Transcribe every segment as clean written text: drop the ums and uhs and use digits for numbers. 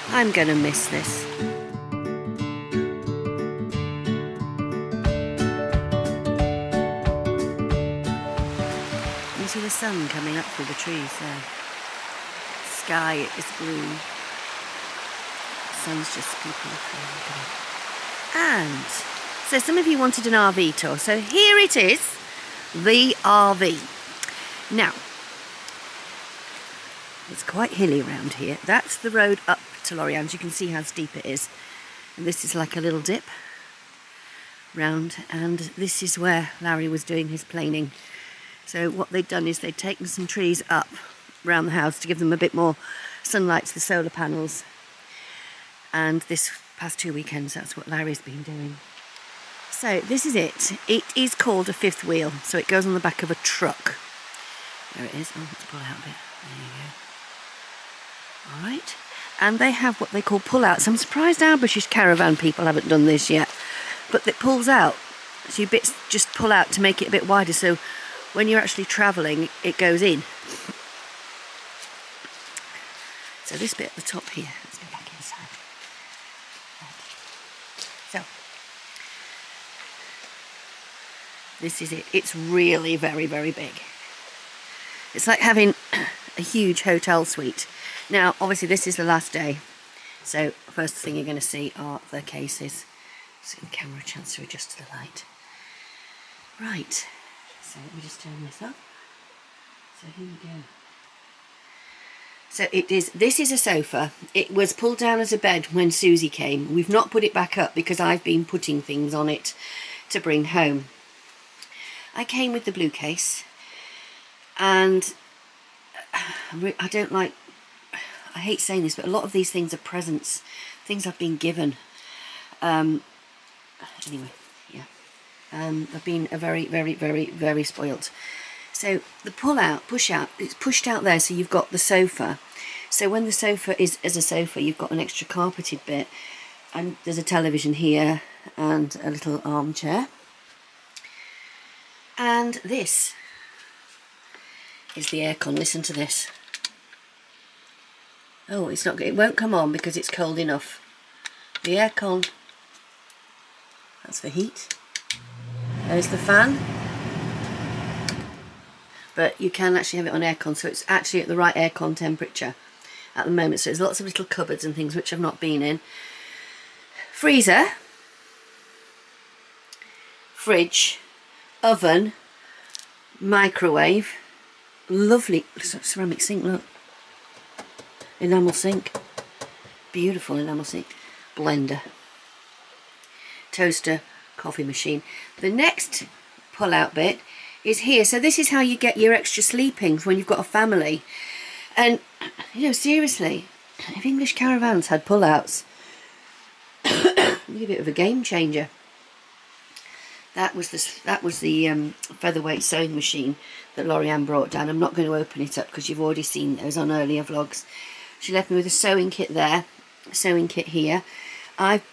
I'm gonna miss this. You see the sun coming up through the trees there. Sky is blue. Sun's just peeping through. And so some of you wanted an RV tour. So here it is, the RV. Now, it's quite hilly around here. That's the road up to Loriann. You can see how steep it is. And this is like a little dip round. And this is where Larry was doing his planing. So what they'd done is they'd taken some trees up around the house to give them a bit more sunlight to the solar panels. And this past 2 weekends, that's what Larry's been doing. So this is it. It is called a fifth wheel. So it goes on the back of a truck. There it is. Oh, let's pull out a bit. There you go. All right. And they have what they call pull-outs. I'm surprised our British caravan people haven't done this yet. But it pulls out. So your bits just pull out to make it a bit wider. So when you're actually travelling, it goes in. So this bit at the top here, let's go back inside. So, this is it. It's really very, very big. It's like having a huge hotel suite. Now, obviously this is the last day. So, first thing you're going to see are the cases. Let's give the camera a chance to adjust to the light. Right. So let me just turn this up. So here we go. So this is a sofa. It was pulled down as a bed when Susie came. We've not put it back up because I've been putting things on it to bring home. I came with the blue case, and I don't like, I hate saying this, but a lot of these things are presents, things I've been given. Anyway, yeah. I've been a very, very, very, very spoilt. So the push out, it's pushed out there, so you've got the sofa. So when the sofa is as a sofa, you've got an extra carpeted bit, and there's a television here and a little armchair. And this is the aircon. Listen to this. Oh, it's not. It won't come on because it's cold enough. The aircon. That's for heat. There's the fan. But you can actually have it on aircon, so it's actually at the right aircon temperature at the moment. So there's lots of little cupboards and things which I've not been in. Freezer, fridge, oven, microwave, lovely ceramic sink, look, enamel sink, beautiful enamel sink, blender, toaster, coffee machine. The next pull-out bit is here. So this is how you get your extra sleepings when you've got a family. And, you know, seriously, if English caravans had pull-outs, it'd be a bit of a game changer. That was the featherweight sewing machine that Loriann brought down. I'm not going to open it up because you've already seen those on earlier vlogs. She left me with a sewing kit there, a sewing kit here. I've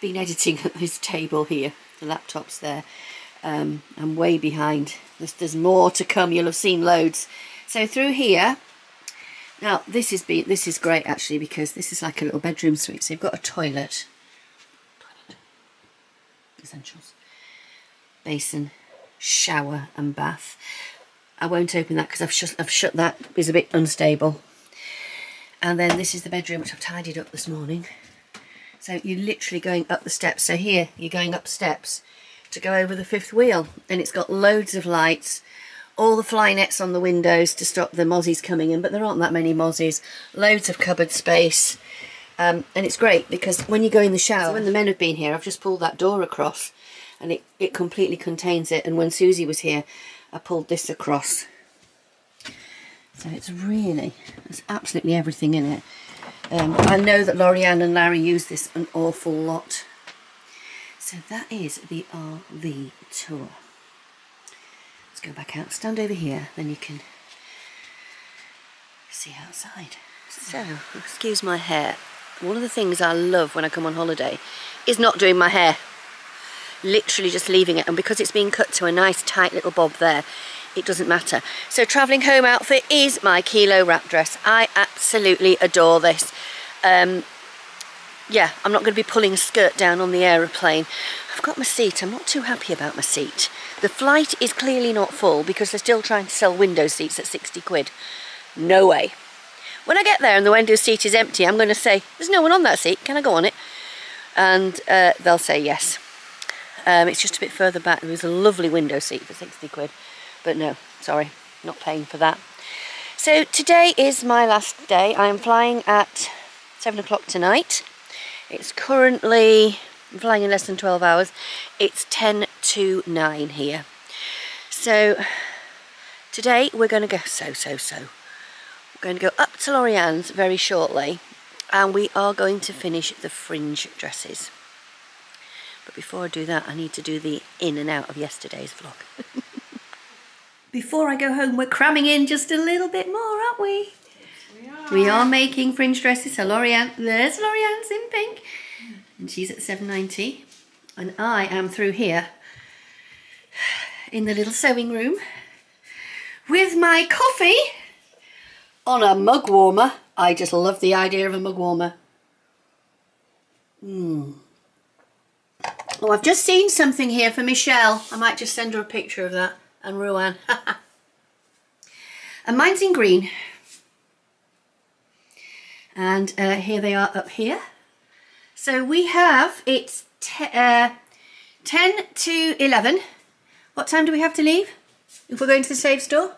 been editing at this table here. The laptop's there. I'm way behind. There's more to come. You'll have seen loads. So through here, now this is great actually, because this is like a little bedroom suite. So you've got a toilet, essentials, basin, shower and bath. I won't open that because I've shut that. It's a bit unstable. And then this is the bedroom, which I've tidied up this morning. So you're literally going up the steps. So here you're going up steps to go over the fifth wheel, and it's got loads of lights, all the fly nets on the windows to stop the mozzies coming in, but there aren't that many mozzies, loads of cupboard space, and it's great because when you go in the shower, so when the men have been here, I've just pulled that door across and it completely contains it, and when Susie was here I pulled this across. So there's absolutely everything in it. I know that Loriann and Larry use this an awful lot. So that is the RV tour. Let's go back out, stand over here, then you can see outside. So, excuse my hair. One of the things I love when I come on holiday is not doing my hair. Literally just leaving it, and because it's been cut to a nice tight little bob there, it doesn't matter. So travelling home outfit is my kilo wrap dress. I absolutely adore this. yeah, I'm not going to be pulling a skirt down on the aeroplane. I've got my seat. I'm not too happy about my seat. The flight is clearly not full because they're still trying to sell window seats at 60 quid. No way. When I get there and the window seat is empty, I'm going to say, there's no one on that seat, can I go on it? And they'll say yes. It's just a bit further back. There was a lovely window seat for 60 quid. But no, sorry, not paying for that. So today is my last day. I am flying at 7 o'clock tonight. It's currently, I'm flying in less than 12 hours. It's 10 to 9 here. So today we're going to go, we're going to go up to Loriann's very shortly. And we are going to finish the fringe dresses. But before I do that, I need to do the in and out of yesterday's vlog. Before I go home, we're cramming in just a little bit more, aren't we? Yes, we are making fringe dresses. So Loriann, there's Loriann's in pink. And she's at 7.90. And I am through here in the little sewing room with my coffee on a mug warmer. I just love the idea of a mug warmer. Oh, I've just seen something here for Michelle. I might just send her a picture of that. And Rowan. And mine's in green. And here they are up here. So we have, it's 10 to 11. What time do we have to leave? If we're going to the Save store?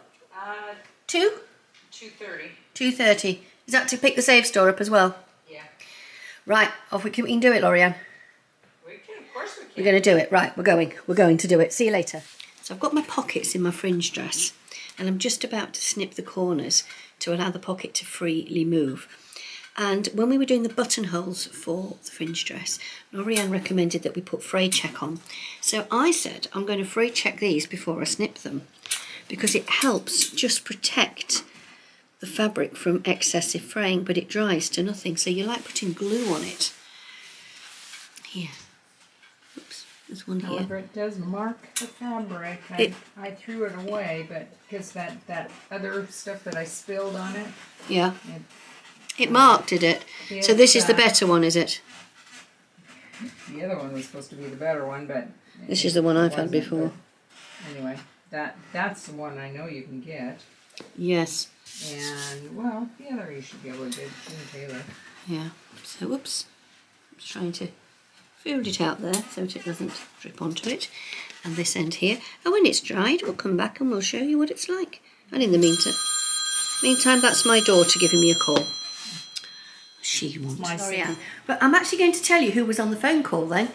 2? 2:30. 2:30. Is that to pick the Save store up as well? Yeah. Right, off we can do it, Loriann. We can, of course we can. We're going to do it. Right, we're going to do it. See you later. So I've got my pockets in my fringe dress and I'm just about to snip the corners to allow the pocket to freely move. And when we were doing the buttonholes for the fringe dress, Loriann recommended that we put Fray Check on. So I said I'm going to Fray Check these before I snip them because it helps just protect the fabric from excessive fraying, but it dries to nothing. So you like putting glue on it. Here. There's one here. However, it does mark the fabric. I threw it away, but because that other stuff that I spilled on it. Yeah. It marked, did it? So this is the better one, is it? The other one was supposed to be the better one, but... This is the one I've had before. Anyway, that's the one I know you can get. Yes. And, well, the other you should be able to get in Taylor. Yeah. So, whoops. I'm just trying to fold it out there so that it doesn't drip onto it. And this end here. And when it's dried, we'll come back and we'll show you what it's like. And in the meantime, that's my daughter giving me a call. She wants my son. But I'm actually going to tell you who was on the phone call then.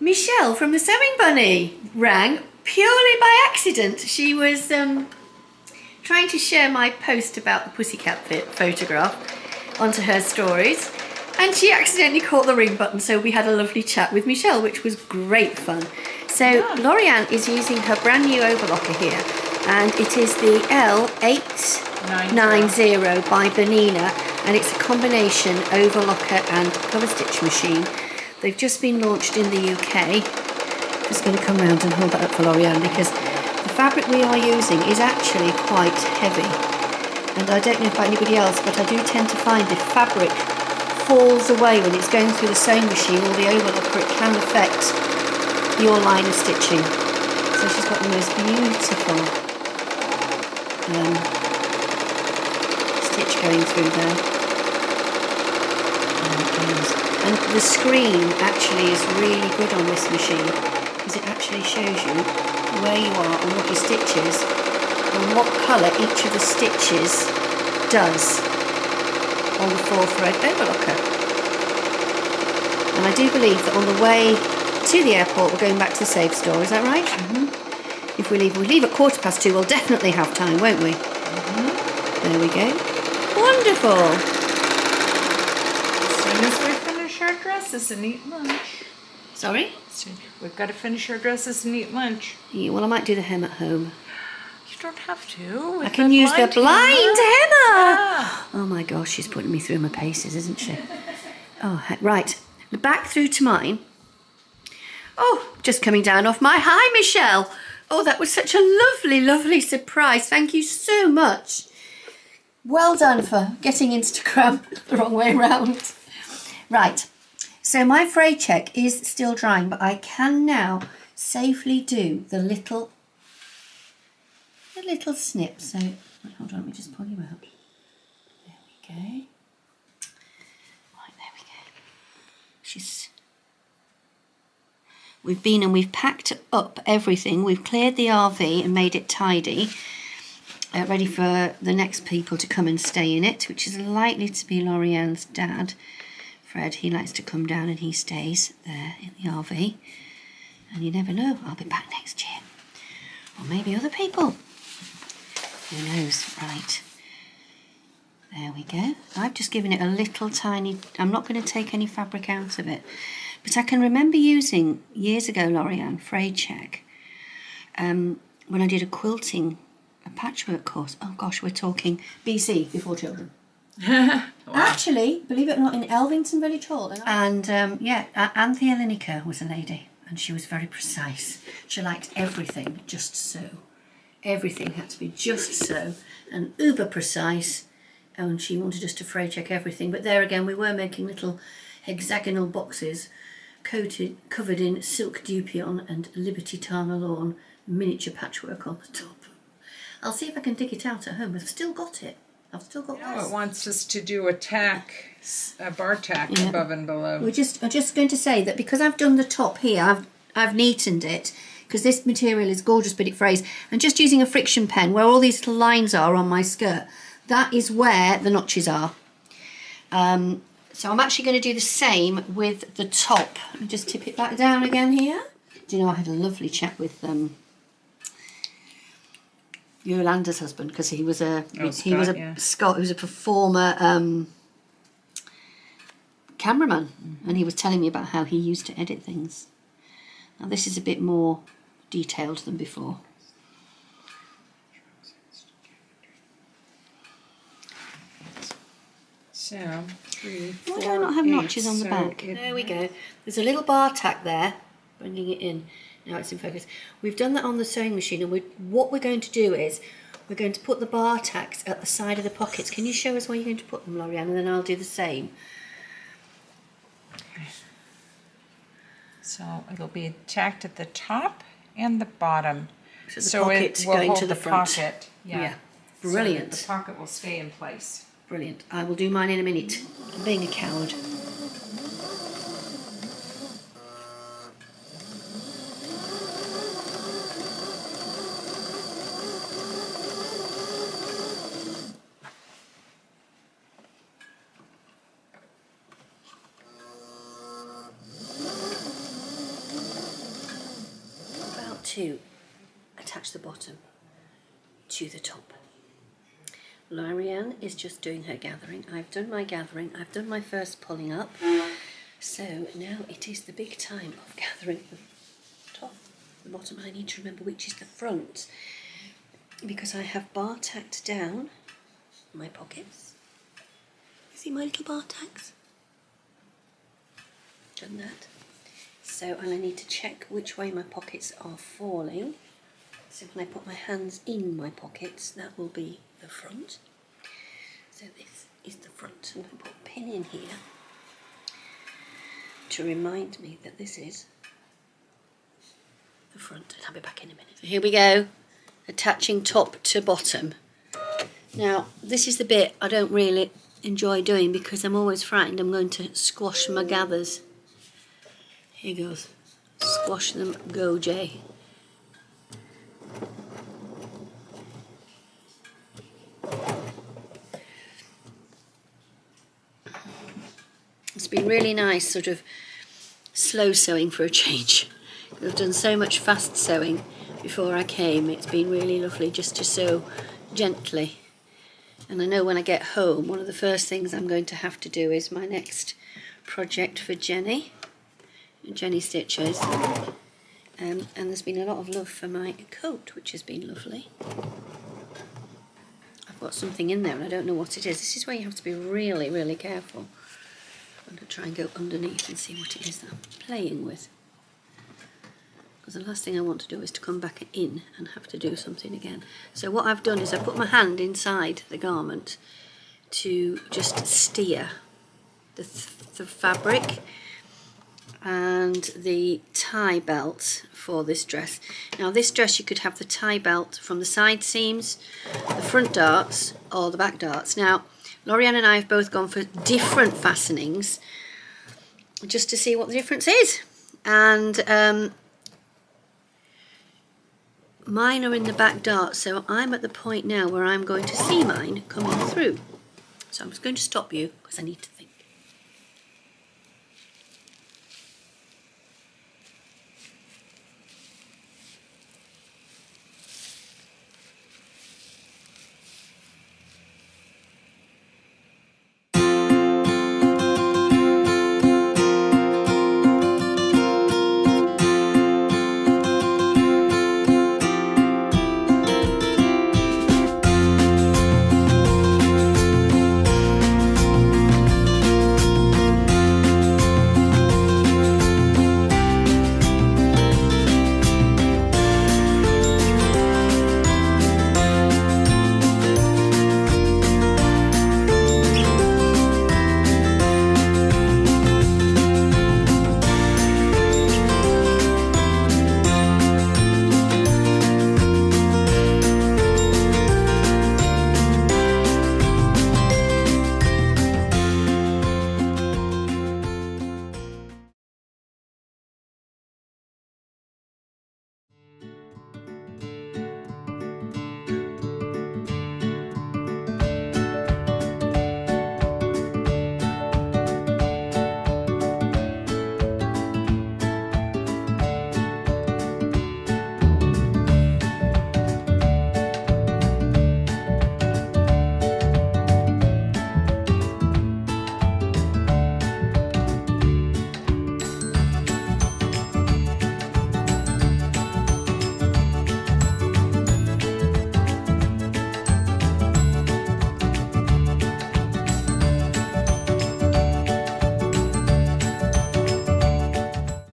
Michelle from the Sewing Bunny rang purely by accident. She was trying to share my post about the pussycat photograph onto her stories. And she accidentally caught the ring button, so we had a lovely chat with Michelle, which was great fun. So Loriann is using her brand new overlocker here, and it is the L890 by Bernina, and it's a combination overlocker and cover stitch machine. They've just been launched in the UK. Just going to come round and hold that up for Loriann because the fabric we are using is actually quite heavy. And I don't know about anybody else, but I do tend to find if fabric falls away when it's going through the sewing machine or the overlocker, it can affect your line of stitching. So she's got the most beautiful stitch going through there. And the screen actually is really good on this machine because it actually shows you where you are and what your stitch is and what colour each of the stitches does on the 4-thread overlocker. And I do believe that on the way to the airport we're going back to the Save store, is that right? Mm-hmm. If we leave at 2:15, we'll definitely have time, won't we? Mm-hmm. There we go. Wonderful! As soon as we finish our dresses and eat lunch. Sorry? We've got to finish our dresses and eat lunch. Yeah, well, I might do the hem at home. You don't have to. I can use the blind hemmer! Yeah. Oh my gosh, she's putting me through my paces, isn't she? Oh, right. Back through to mine. Oh, just coming down off my... Hi, Michelle! Oh, that was such a lovely, lovely surprise. Thank you so much. Well done for getting Instagram the wrong way around. Right, so my Fray Check is still drying, but I can now safely do the little snip. So, hold on, let me just pull you out. There we go. Right, there we go. We've been and we've packed up everything. We've cleared the RV and made it tidy. Ready for the next people to come and stay in it, which is likely to be Loriann's dad, Fred. He likes to come down and he stays there in the RV. And you never know, I'll be back next year. Or maybe other people. Who knows? Right. There we go. I've just given it a little tiny... I'm not going to take any fabric out of it. But I can remember using, years ago, Loriann, Fray Check, when I did a quilting, a patchwork course. Oh gosh, we're talking BC, before children. Wow. Actually, believe it or not, in Elvington Village Hall. And yeah, Anthea Lineker was a lady, and she was very precise. She liked everything just so. Everything had to be just so, and uber precise. And she wanted us to Fray Check everything. But there again, we were making little hexagonal boxes covered in silk dupion and Liberty Tana lawn miniature patchwork on the top. I'll see if I can dig it out at home. I've still got it. I've still got this. It wants us to do a bar tack above and below. I'm just going to say that because I've done the top here, I've neatened it, because this material is gorgeous, but it frays. And just using a friction pen, where all these little lines are on my skirt, that is where the notches are. So I'm actually going to do the same with the top. Let me just tip it back down again here. Do you know, I had a lovely chat with Yolanda's husband, because he was a Scott, he was a performer cameraman, and he was telling me about how he used to edit things. Now this is a bit more detailed than before. So, 3, 4, Why do I not have 8, notches on the back? There we go. There's a little bar tack there, bringing it in. Now it's in focus. We've done that on the sewing machine, and what we're going to do is we're going to put the bar tacks at the side of the pockets. Can you show us where you're going to put them, Loriann, and then I'll do the same. Okay. So it'll be tacked at the top and the bottom. So the pocket's going to the front. Pocket. Yeah. Brilliant. So the pocket will stay in place. Brilliant. I will do mine in a minute. I'm being a coward. About to attach the bottom to the top. Loriann is just doing her gathering. I've done my gathering. I've done my first pulling up. So now it is the big time of gathering the top, the bottom. I need to remember which is the front, because I have bar tacked down my pockets. See my little bar tacks? Done that. So, and I need to check which way my pockets are falling. So when I put my hands in my pockets, that will be the front. So this is the front. I'm going to put a pin in here to remind me that this is the front, and I'll be back in a minute. So here we go, attaching top to bottom. Now this is the bit I don't really enjoy doing, because I'm always frightened I'm going to squash my gathers. Here goes. Squash them, go Jay. It's been really nice sort of slow sewing for a change. I've done so much fast sewing before I came. It's been really lovely just to sew gently. And I know when I get home, one of the first things I'm going to have to do is my next project for Jenny Stitches. And there's been a lot of love for my coat, which has been lovely. I've got something in there and I don't know what it is. This is where you have to be really, really careful. I'm going to try and go underneath and see what it is that I'm playing with. Because the last thing I want to do is to come back in and have to do something again. So what I've done is I put my hand inside the garment to just steer the fabric and the tie belt for this dress. Now this dress, you could have the tie belt from the side seams, the front darts or the back darts. Now Loriann and I have both gone for different fastenings just to see what the difference is, and mine are in the back dart, so I'm at the point now where I'm going to see mine coming through. So I'm just going to stop you because I need to